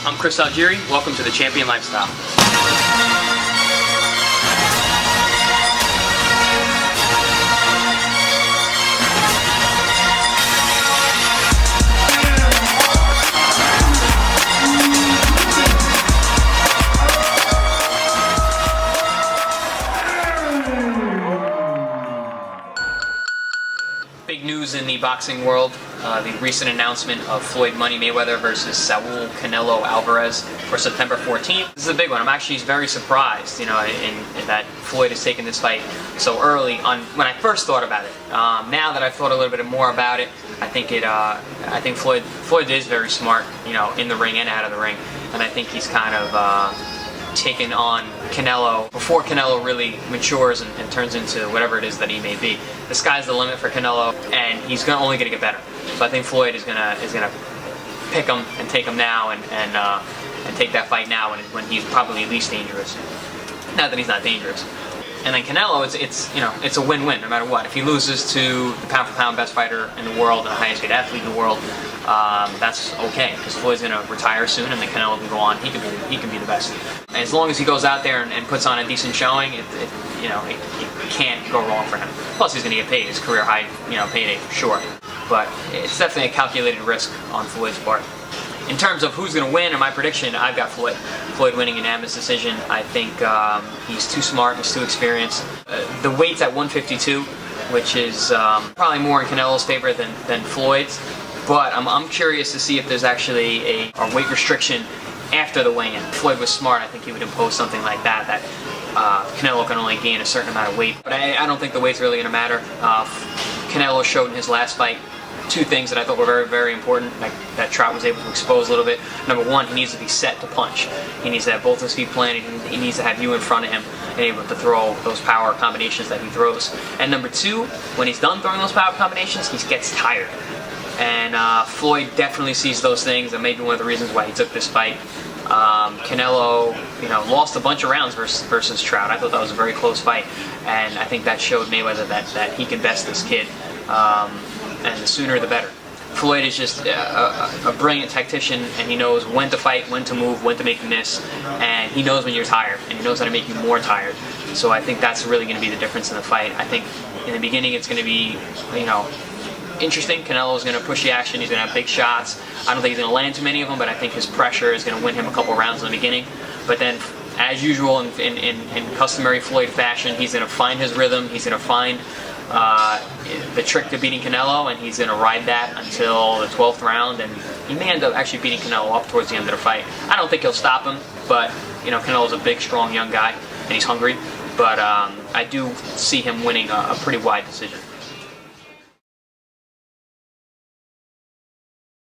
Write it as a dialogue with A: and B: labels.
A: I'm Chris Algieri. Welcome to the Champion Lifestyle. Big news in the boxing world, the recent announcement of Floyd Money Mayweather versus Saul Canelo Alvarez for September 14th. This is a big one. I'm actually very surprised, in that Floyd has taken this fight so early on when I first thought about it. Now that I've thought a little bit more about it, I think Floyd is very smart, in the ring and out of the ring, and I think he's kind of taken on Canelo before Canelo really matures and turns into whatever it is that he may be. The sky's the limit for Canelo, and he's only going to get better. So I think Floyd is gonna pick him and take him now and take that fight now when he's probably least dangerous. Not that he's not dangerous. And then Canelo, it's a win-win no matter what. If he loses to the pound-for-pound best fighter in the world and the highest paid athlete in the world, that's okay, because Floyd's going to retire soon, and then Canelo can go on. He can be the best. And as long as he goes out there and puts on a decent showing, it can't go wrong for him. Plus, he's going to get paid, his career high, payday for sure. But it's definitely a calculated risk on Floyd's part. In terms of who's going to win, in my prediction, I've got Floyd. Floyd winning unanimous decision. I think he's too smart, he's too experienced. The weight's at 152, which is probably more in Canelo's favor than Floyd's. But I'm curious to see if there's actually a weight restriction after the weigh-in. If Floyd was smart, I think he would impose something like that Canelo can only gain a certain amount of weight. But I don't think the weight's really going to matter. Canelo showed in his last fight two things that I thought were very, very important, that Trout was able to expose a little bit. Number one, he needs to be set to punch. He needs to have both his feet planted. He needs to have you in front of him and able to throw those power combinations that he throws. And number two, when he's done throwing those power combinations, he gets tired. And Floyd definitely sees those things, and maybe one of the reasons why he took this fight. Canelo, lost a bunch of rounds versus Trout. I thought that was a very close fight, and I think that showed Mayweather that he can best this kid. And the sooner the better. Floyd is just a brilliant tactician, and he knows when to fight, when to move, when to make a miss, and he knows when you're tired, and he knows how to make you more tired. So I think that's really going to be the difference in the fight. I think in the beginning it's going to be, interesting. Canelo's going to push the action, he's going to have big shots. I don't think he's going to land too many of them, but I think his pressure is going to win him a couple rounds in the beginning. But then, as usual in customary Floyd fashion, he's going to find his rhythm, he's going to find the trick to beating Canelo, and he's going to ride that until the 12th round, and he may end up actually beating Canelo up towards the end of the fight. I don't think he'll stop him, but Canelo's a big, strong young guy, and he's hungry, but I do see him winning a pretty wide decision.